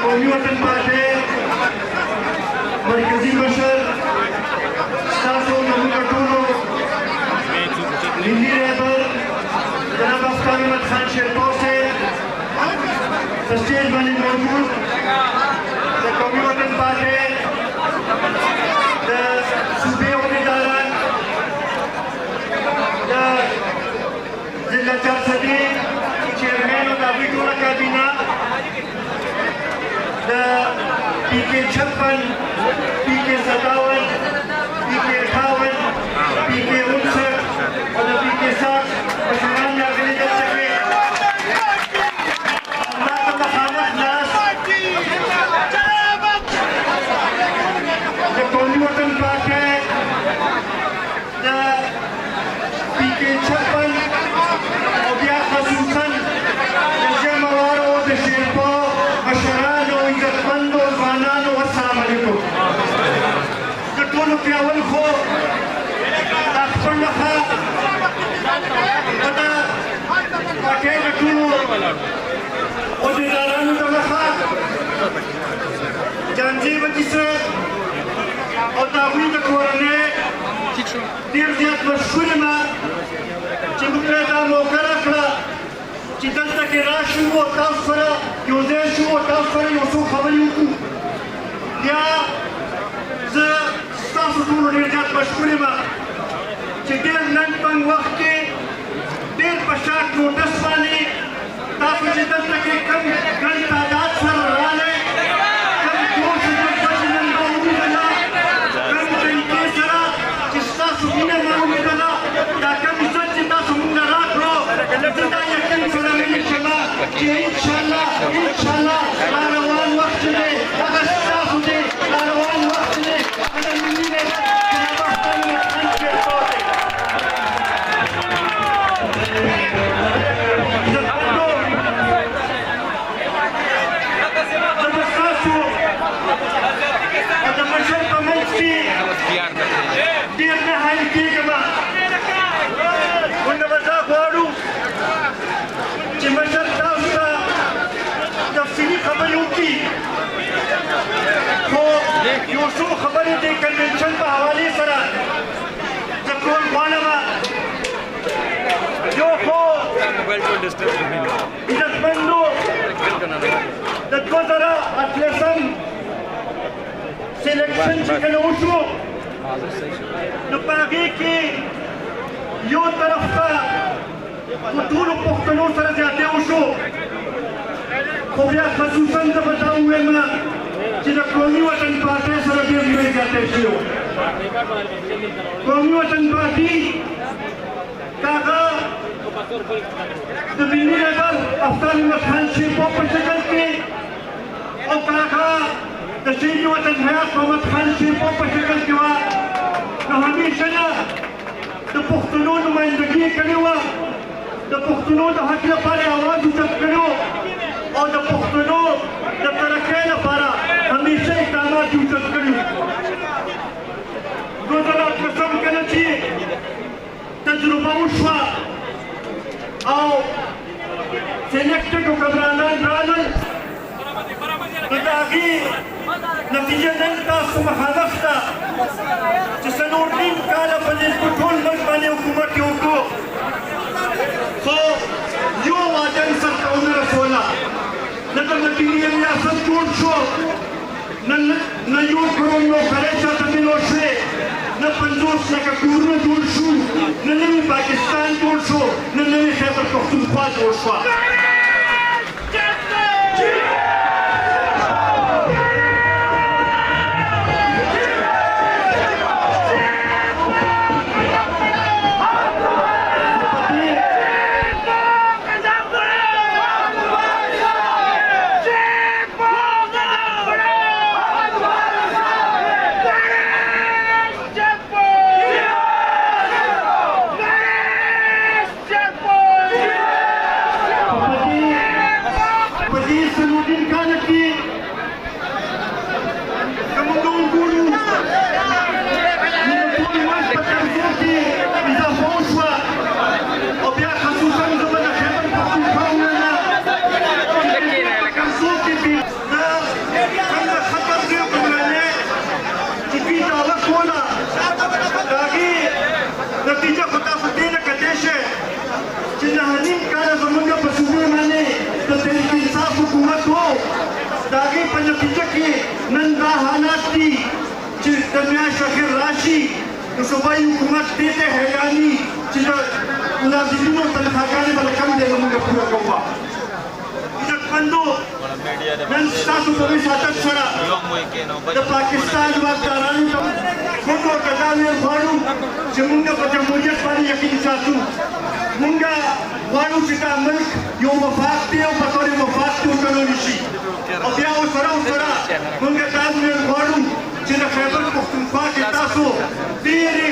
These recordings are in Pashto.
قومي وطن پارټۍ مرکزي مشر ستاسو زموږ ټولو ملي رهبر جناب افغان احمد خان شیرپور صاحب په سټیج باندې موجود د قومي وطن پارټۍ د صوبې عہدیداران د ضلع چارسدي چیرمین او د هغوی ټوله کابینه د پی کې 56 پی کې 57 پی کې 58 پی کې 59 او د پی کې 60 مشران راغلي دلته کې همدا ته مخامخ ناست د قومي وطن پارټۍ د پی کې 56 او بیا خصوصا د ژموارو د شیرپو مشرانو عزتمندو ځوانانو السلام علیکم د ټولو کې اول خو دا خپل مخه د پارټۍ د ټولو عہدیدارانو د مخه جانجي بچي صاحب او د هغوی د کورنۍ ډېر زیات مشهور یم چې موږ ته دا موقع راکړه چې دلته کې راشو او تاسو سره یو ځای شو او تاسو سره یو څو خبرې وکړو بیا زه ستاسو ټولو ډېر زیات مشهور یم چې ډېر لنډ پنډ وخت کې ډېر په شارټ نوټس باندې تاسو چې دلته کې کم ګڼ تعداد سره راغلی کم جوش او جذبه چې نن ما ولیدله کم طریقې سره چې ستاسو مینه ما ولیدله دا کم عزت چې تاسو موږ ته راکړو زه دا یقین سره ویلی شم چې انشاءالله را روان وخت چې دی هغه ستاسو دی را روان وخت چې دی هغه د ملي رهبر جناب افغان احمد خان شیرپور دی عزتمندو زه به ستاسو او د مشر په منځ کې ډېر نه حایل کېږم موږ به دا غواړو چې مشر تاسو ته تفصیلي خبرې وکړي خو یو څو خبرې د کنونشن په حوالې سره زه کول غواړم یو خو عزتمندو د 2018 سلیکشن چې کله وشو نو په هغې کې یو طرف ته په ټولو پښتنو سره زیاتې وشو خو بیا خصوصا زه به دا ووایم چې د قومي وطن پارټۍ سره ډېر لوی زیاتې شوي وو قومي وطن پارټي که هغه د ملي رهبر افغان احمد خان شیرپور په شکل کې او که هغه د شهید وطن حیات محمد خان شیرپور په شکل کې وه نو همیشه نه د پښتنو نمایندګي یې کړې وه د پښتنو د حق لپاره اواز اوچت کړی و او د پښتنو د ترقۍ لپاره همیشه اقدامات یې اوچت کړي وو 2018 کله چې تجربه وشوه او سلیکټډ حکمرانان رالل نو د هغې نتیجه نن تاسو مخالف ده چې څلور نیم کاله په دې ټول ملک باندې حکومت یې وکړو خو یو واده یې سرته ونه رسوله نه د مدینې ریاست جوړ شو نه یو کروڑ نوکرۍ چاته ملو شوې نه 50 لکه کورونه جوړ شو نه نوی پاکستان جوړ شو نه نوی خیبر پښتونخوا جوړ شوه حالات دي چې د میاشت اخر راشي نو صوبایي حکومت دې ته حیراني چې د ملازمینو تنخواګانې به له کوم ځای نه موږ پوره کوو. عزتمندو نن ستاسو په وساطت سره د پاکستان واکدارانو ته موږ ورته دا ویل غواړو چې موږ په جمهوریت باندې یقین ساتو. موږ غواړو چې دا ملک یو مفاد دی او په طور مفاد کې وکړل شي. او بیا ورسره موږ دا ویل غواړو چې د خیبر پښتونخوا کې تاسو ډېرې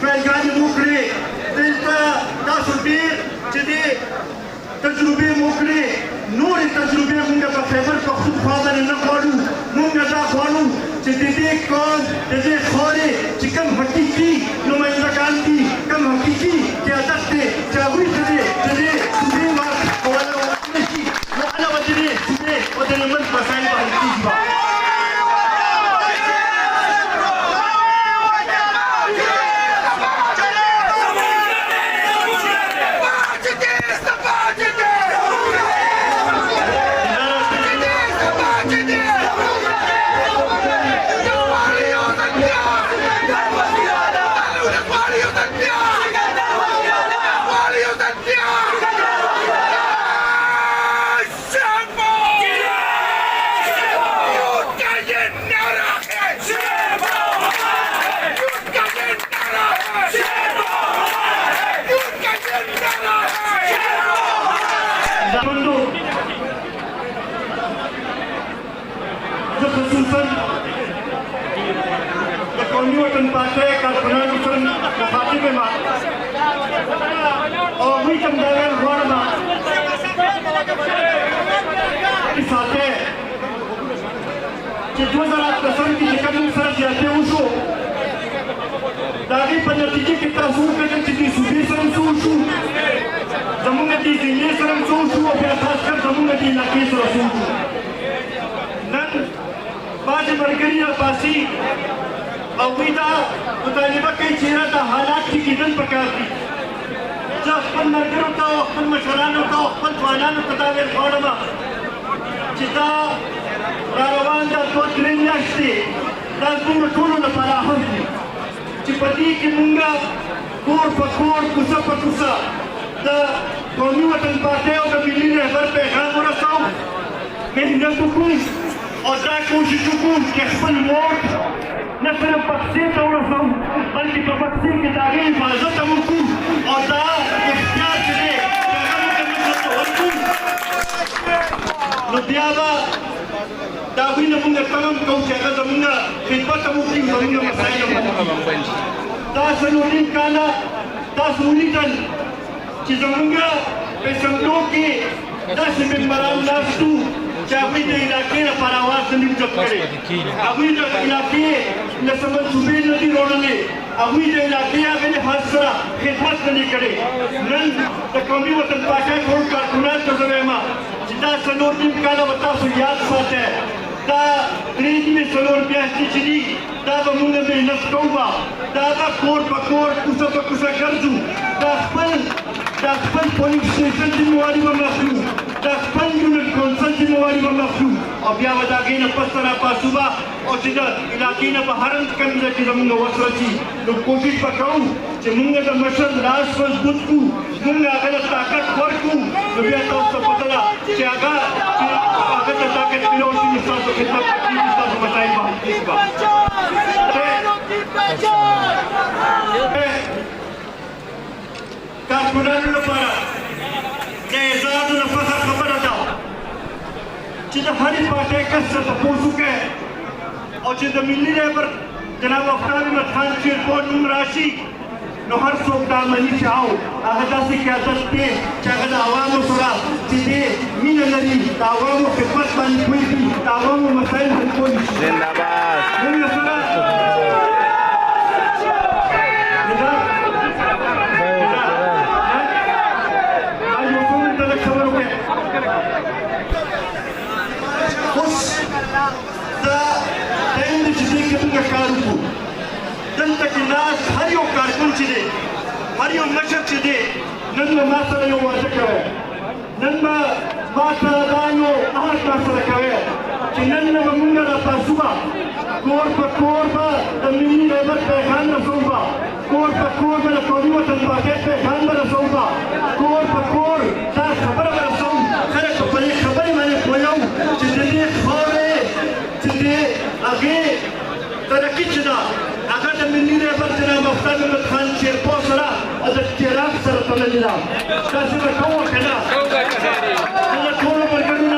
پیلګانې وکړې، دلته تاسو ډېر چې دې تجربې وکړې، نورې تجربې موږ په خیبر پښتونخوا باندې نه غواړو. موږ دا غواړو چې د دې قوم د دې خاورې چې کوم حقیقي نمایندګان دي، کوم حقیقي قیادت دی چې هغوی ته د دې صوبې واک حواله ورکړل شي، نو هغه به د دې صوبې او د دې ملک مسایل به حل کېږي. قومي وطن پارټۍ کارکونانو سره مخاطب یم او هغوی ته م دا ویل غواړم چې ساتئ چې 2018 کې چې کوم موږ سره زیاتې وشو د هغې په نتیجه کې تاسو وکتل چې دې صوبې سره هم څه وشو، زموږ دې ضلعې سره هم څه وشو او بیا خاص کر زموږ دې علاقې سره څه وشو. نن بعضې ملګري راپاڅي او دوی دا مطالبه کوي چې یاره دا حالات چې کېدل پکار دي. زه خپل ملګرو ته او خپل مشرانو ته او خپل ځوانانو ته دا ویل غواړم چې دا راروان دا 2-3 میاشتې دا زموږ ټولو لپاره اهم دي چې په دې کې موږ کور په کور، کوڅه په کوڅه د قومي وطن پارټۍ او د ملي رهبر پیغام ورسوو، محنت وکړو او دا کوشش وکړو چې خپل ووټ نه صرف پکسې ته ورسوو بلکې په پکسې کې د هغې حفاظت هم وکړو او دا اختیار چې دی نو بیا به د هغوی نه مونږ تمه هم کوو چې هغه زمونږ خدمت هم وکړي، زمونږ مسایل هم وکړي. دا 4 کاله تاسو ولیدل چې زمونږ په اسمبلو کې داسې ممبران ناست وو چې هغوی د علاقې لپاره اواز نه دي اوچت کړی، هغوی د علاقې له څه منصوبې نه دي راوړلې، هغوی د علاقې هغې لحاظ سره خدمت نه دي کړی. نن د قومي وطن پارټۍ ټول کارکونانو ته زه وایم چې دا 4 کاله به تاسو یاد ساتئ، دا 3 میاشتې چې دي دا به مونږ محنت کوو، دا به کور په کور، کوڅه په کوڅه ګرځو، دا خپل پولیس سټیشن ذمهواري به مخلو، دا خپل یونټ کونسل ذمهواري به مخلو او بیا به د هغې نه پس ته راپاڅو به او چې د علاقې نه به هر کوم ځای کې زمونږ وس رسي نو کوشش به کوو چې مونږ د مشر لاس مضبوط کړو، مونږ هغه ته طاقت ورکړو. نو بیا تاسو ته پته ده چې هغه ته طاقت ملو شي نو ستاسو خدمت به کېږي، ستاسو مسایل به حل کېږي. کارکونانو لپاره د اعزاز او د فخر خبره ده چې د هرې پارټۍ کس څخه تپوس وکړئ او چې د ملي رهبر جناب آفتاب احمد خان شیرپور نوم راشي نو هر څوک دا مني چې او هغه داسې قیادت دی چې هغه د عوامو سره چې دی مینه لري، د عوامو خدمت باندې پوهېږي، د عوامو مسایل حل کولی شي. موږ سره دلته کې ناست هر یو کارکون چې دی، هر یو مشر چې دی، نن به ما سره یو وعده کوی، نن به ما سره دا یو عهد ما سره کوی چې نن به مونږ راپاڅو به کور په کور به د ملي غیرت پیغام رسوو به کور په کور به د قومي وطنپالنې پیغام به رسوو به کور په کور دا خبره به رسوو خلک به په دې خبرې باندې پوهیو چې د دې خاورې چې د هغې ترقي چې ده هغه د ملي رهبر جناب مفتاح محمد خان شیرپور سره او د تیراک سره تړلې ده داسې به کوو که نه د ټولو ملګرو